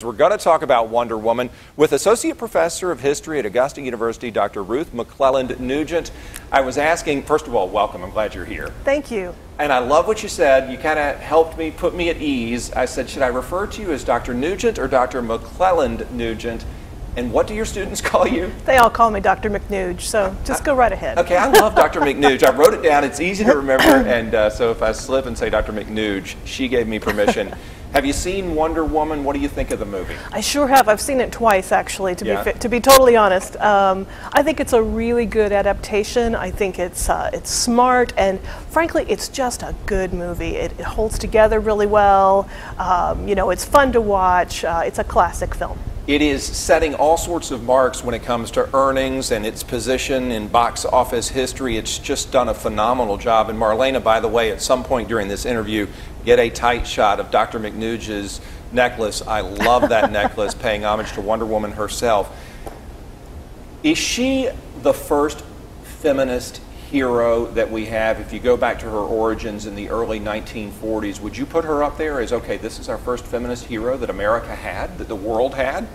We're going to talk about Wonder Woman with Associate Professor of History at Augusta University, Dr. Ruth McClelland Nugent. I was asking, first of all, welcome. I'm glad you're here. Thank you. And I love what you said. You kind of helped me, put me at ease. I said, should I refer to you as Dr. Nugent or Dr. McClelland Nugent? And what do your students call you? They all call me Dr. McNuge, so just go right ahead. Okay, I love Dr. McNuge. I wrote it down. It's easy to remember. And so if I slip and say Dr. McNuge, she gave me permission. Have you seen Wonder Woman? What do you think of the movie? I sure have. I've seen it twice, actually, to be totally honest. I think it's a really good adaptation. I think it's smart, and frankly, it's just a good movie. It holds together really well. You know, it's fun to watch. It's a classic film. It is setting all sorts of marks when it comes to earnings and its position in box office history. It's just done a phenomenal job. And Marlena, by the way, at some point during this interview, get a tight shot of Dr. McNuge's necklace. I love that necklace, paying homage to Wonder Woman herself. Is she the first feminist hero that we have? If you go back to her origins in the early 1940s, would you put her up there as, okay, this is our first feminist hero that America had, that the world had?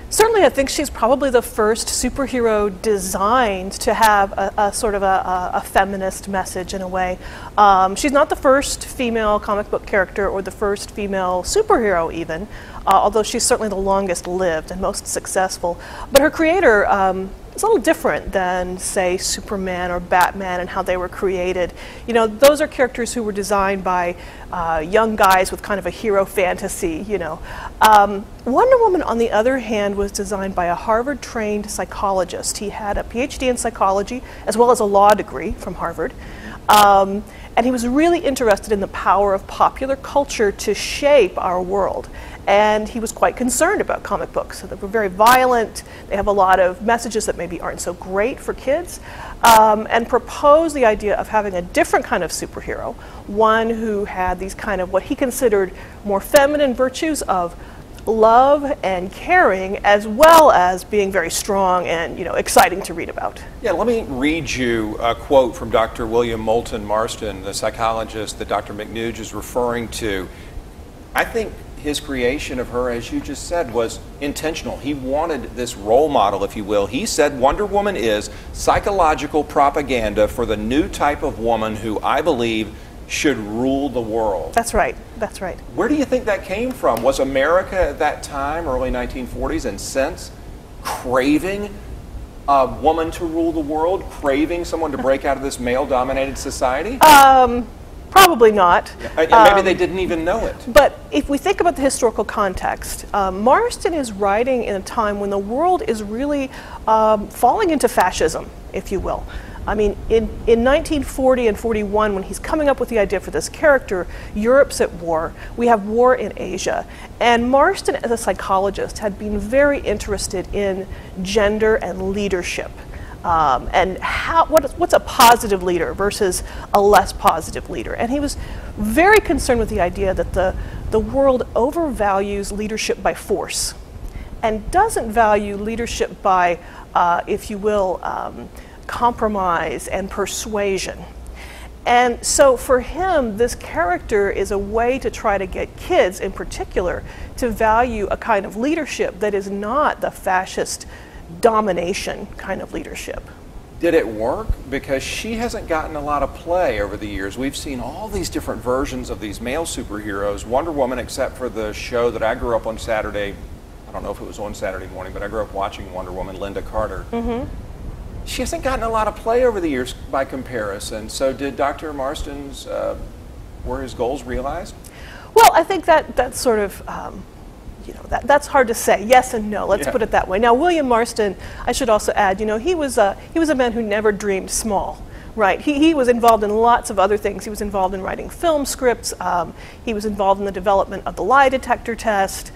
Certainly, I think she's probably the first superhero designed to have a sort of a feminist message in a way. She's not the first female comic book character or the first female superhero even, although she's certainly the longest lived and most successful. But her creator is a little different than, say, Superman or Batman and how they were created. You know, those are characters who were designed by young guys with kind of a hero fantasy, you know. Wonder Woman, on the other hand, was designed by a Harvard-trained psychologist. He had a PhD in psychology as well as a law degree from Harvard. And he was really interested in the power of popular culture to shape our world. And he was quite concerned about comic books. They were very violent, they have a lot of messages that maybe aren't so great for kids, and proposed the idea of having a different kind of superhero, one who had these kind of what he considered more feminine virtues of love and caring, as well as being very strong and, you know, exciting to read about. Yeah, let me read you a quote from Dr. William Moulton Marston, the psychologist that Dr. McNuge is referring to. I think his creation of her, as you just said, was intentional. He wanted this role model, if you will. He said Wonder Woman is psychological propaganda for the new type of woman who I believe should rule the world. That's right. That's right. Where do you think that came from? Was America at that time, early 1940s, and since, craving a woman to rule the world, craving someone to break out of this male-dominated society? Probably not. Maybe they didn't even know it. But if we think about the historical context, Marston is writing in a time when the world is really falling into fascism, if you will. I mean, in 1940 and 41, when he's coming up with the idea for this character, Europe's at war. We have war in Asia. And Marston, as a psychologist, had been very interested in gender and leadership. And what's a positive leader versus a less positive leader. And he was very concerned with the idea that the world overvalues leadership by force and doesn't value leadership by, if you will, compromise and persuasion. And so for him, this character is a way to try to get kids in particular to value a kind of leadership that is not the fascist domination kind of leadership. Did it work? Because she hasn't gotten a lot of play over the years. We've seen all these different versions of these male superheroes. Wonder Woman, except for the show that I grew up on Saturday, I don't know if it was on Saturday morning, but I grew up watching Wonder Woman, Linda Carter. Mm-hmm. She hasn't gotten a lot of play over the years by comparison. So did Dr. Marston's, were his goals realized? Well, I think that's sort of, you know, that's hard to say. Yes and no. Let's put it that way. Now, William Marston, I should also add, you know, he was a man who never dreamed small. Right. He was involved in lots of other things. He was involved in writing film scripts. He was involved in the development of the lie detector test.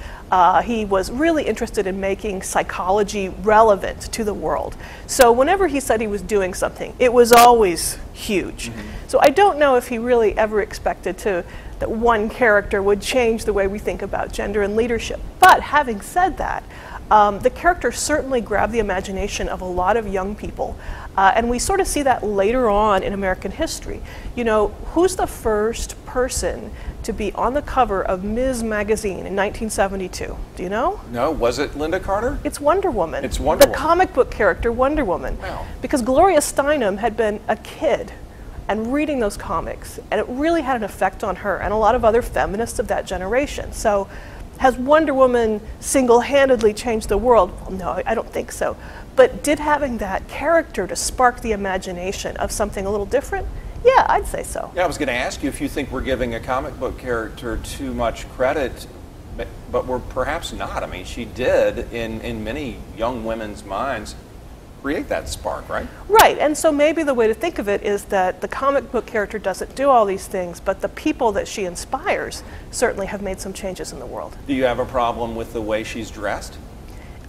He was really interested in making psychology relevant to the world. So whenever he said he was doing something, it was always huge. Mm-hmm. So I don't know if he really ever expected to that one character would change the way we think about gender and leadership. But having said that, the character certainly grabbed the imagination of a lot of young people. And we sort of see that later on in American history. You know, who's the first person to be on the cover of Ms. Magazine in 1972? Do you know? No, was it Linda Carter? It's Wonder Woman. It's Wonder Woman. The comic book character Wonder Woman. Wow. Because Gloria Steinem had been a kid and reading those comics, and it really had an effect on her and a lot of other feminists of that generation. So has Wonder Woman single-handedly changed the world? Well, no, I don't think so. But did having that character to spark the imagination of something a little different? Yeah, I'd say so. Yeah, I was going to ask you if you think we're giving a comic book character too much credit, but we're perhaps not. I mean, she did, in many young women's minds, create that spark, right? Right, and so maybe the way to think of it is that the comic book character doesn't do all these things, but the people that she inspires certainly have made some changes in the world. Do you have a problem with the way she's dressed?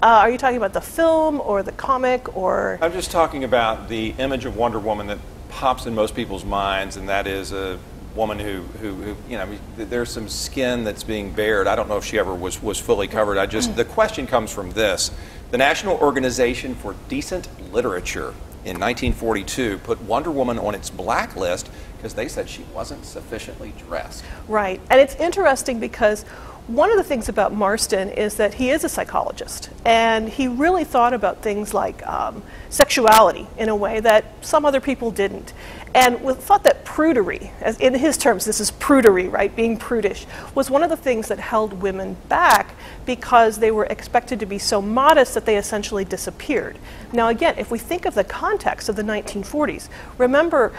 Are you talking about the film or the comic or? I'm just talking about the image of Wonder Woman that pops in most people's minds, and that is a woman who you know, there's some skin that's being bared. I don't know if she ever was fully covered. The question comes from this. The National Organization for Decent Literature in 1942 put Wonder Woman on its blacklist because they said she wasn't sufficiently dressed. Right, and it's interesting because one of the things about Marston is that he is a psychologist, and he really thought about things like sexuality in a way that some other people didn't. And thought that prudery, as in his terms, this is prudery, right, being prudish, was one of the things that held women back because they were expected to be so modest that they essentially disappeared. Now again, if we think of the context of the 1940s, remember,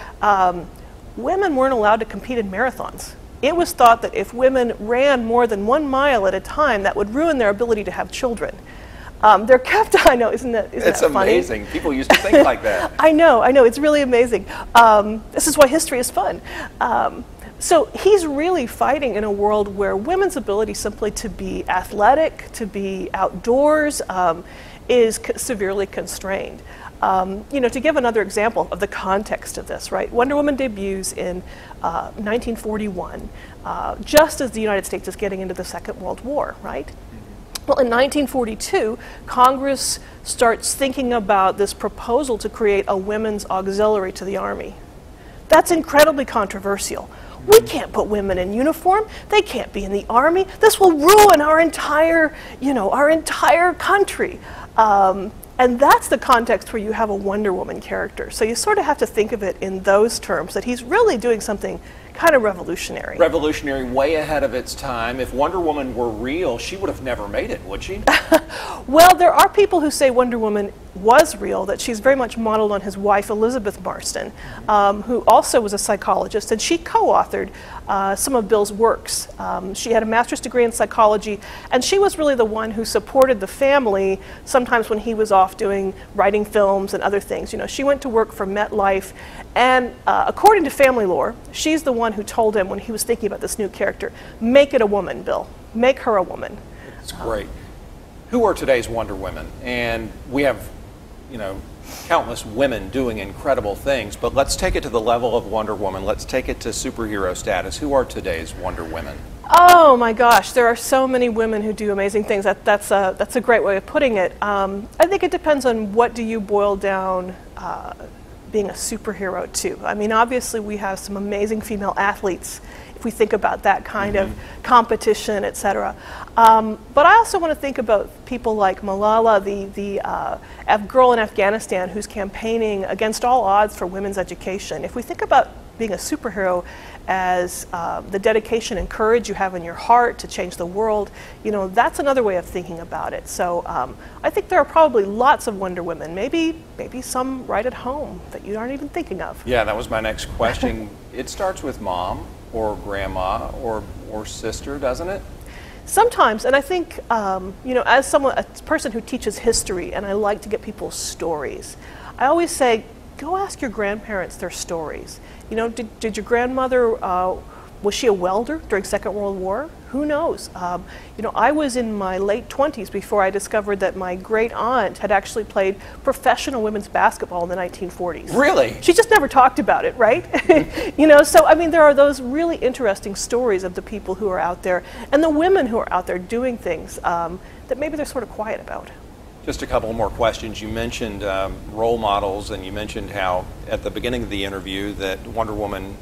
women weren't allowed to compete in marathons. It was thought that if women ran more than 1 mile at a time, that would ruin their ability to have children. They're kept, I know, isn't that funny? It's amazing. People used to think like that. I know, it's really amazing. This is why history is fun. So he's really fighting in a world where women's ability simply to be athletic, to be outdoors, is severely constrained. You know, to give another example of the context of this, right? Wonder Woman debuts in 1941, just as the United States is getting into the Second World War, right? Well, in 1942, Congress starts thinking about this proposal to create a women's auxiliary to the Army. That's incredibly controversial. We can't put women in uniform. They can't be in the Army. This will ruin our entire, our entire country. And that's the context where you have a Wonder Woman character. So you sort of have to think of it in those terms, that he's really doing something kind of revolutionary. Revolutionary, way ahead of its time. If Wonder Woman were real, she would have never made it, would she? Well, there are people who say Wonder Woman was real, that she's very much modeled on his wife, Elizabeth Marston, who also was a psychologist, and she co-authored some of Bill's works. She had a master's degree in psychology, and she was really the one who supported the family sometimes when he was off writing films and other things. You know, she went to work for MetLife, and according to family lore, she's the one who told him when he was thinking about this new character, make it a woman, Bill. Make her a woman. It's great. Who are today's Wonder Women? And we have, countless women doing incredible things, but let's take it to the level of Wonder Woman. Let's take it to superhero status. Who are today's Wonder Women? Oh my gosh, there are so many women who do amazing things. That's a great way of putting it. I think it depends on what do you boil down being a superhero to. I mean, obviously we have some amazing female athletes if we think about that kind of competition, etc. But I also want to think about people like Malala, the girl in Afghanistan who's campaigning against all odds for women's education. If we think about being a superhero as the dedication and courage you have in your heart to change the world, that's another way of thinking about it. So I think there are probably lots of Wonder Women, maybe some right at home that you aren't even thinking of. Yeah, that was my next question. It starts with mom or grandma or sister, doesn't it? Sometimes, and I think, as a person who teaches history and I like to get people's stories, I always say, go ask your grandparents their stories. Did your grandmother Was she a welder during Second World War? Who knows? You know, I was in my late 20s before I discovered that my great aunt had actually played professional women's basketball in the 1940s. Really? She just never talked about it, right? You know, so I mean, there are those really interesting stories of the people who are out there and the women who are out there doing things that maybe they're sort of quiet about. Just a couple more questions. You mentioned role models, and you mentioned how at the beginning of the interview that Wonder Woman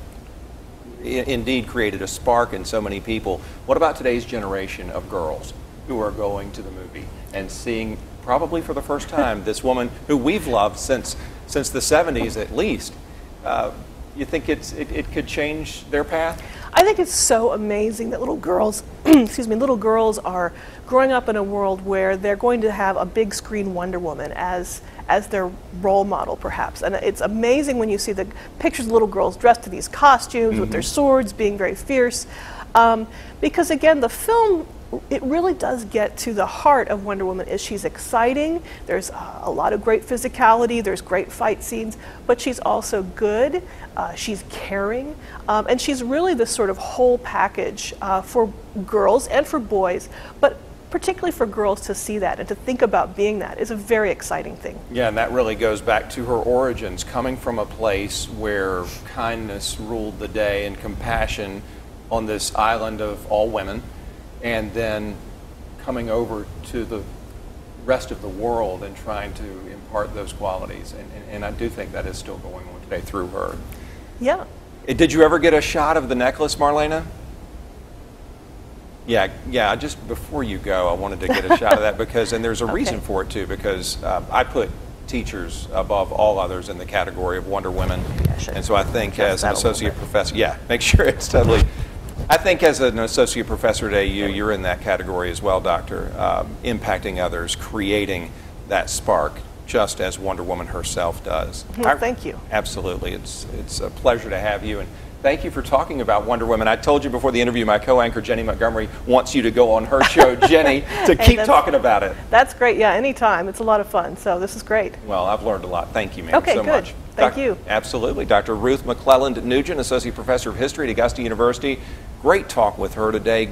indeed created a spark in so many people. What about today's generation of girls who are going to the movie and seeing, probably for the first time, this woman who we've loved since the 70s at least? You think it could change their path? I think it's so amazing that little girls, excuse me, little girls are growing up in a world where they're going to have a big screen Wonder Woman as their role model, perhaps. And it's amazing when you see the pictures of little girls dressed in these costumes with their swords, being very fierce. Because again, the film, it really does get to the heart of Wonder Woman. Is she's exciting, there's a lot of great physicality, there's great fight scenes, but she's also good, she's caring, and she's really this sort of whole package for girls and for boys, but particularly for girls to see that and to think about being that is a very exciting thing. Yeah, and that really goes back to her origins, coming from a place where kindness ruled the day and compassion on this island of all women, and then coming over to the rest of the world and trying to impart those qualities. And I do think that is still going on today through her. Yeah. Did you ever get a shot of the necklace, Marlena? Yeah, just before you go, I wanted to get a shot of that because, and there's a reason for it too, because I put teachers above all others in the category of Wonder Women. And so I think as an associate professor, make sure it's totally, I think as an associate professor at AU, you're in that category as well, Doctor, impacting others, creating that spark, just as Wonder Woman herself does. Well, thank you. Absolutely. It's a pleasure to have you, and thank you for talking about Wonder Woman. I told you before the interview, my co-anchor Jenny Montgomery wants you to go on her show, Jenny, to keep talking about it. That's great. Yeah, anytime. It's a lot of fun, so this is great. Well, I've learned a lot. Thank you, ma'am, okay, so good. much. Thank you. Absolutely. Dr. Ruth McClelland Nugent, Associate Professor of History at Augusta University. Great talk with her today.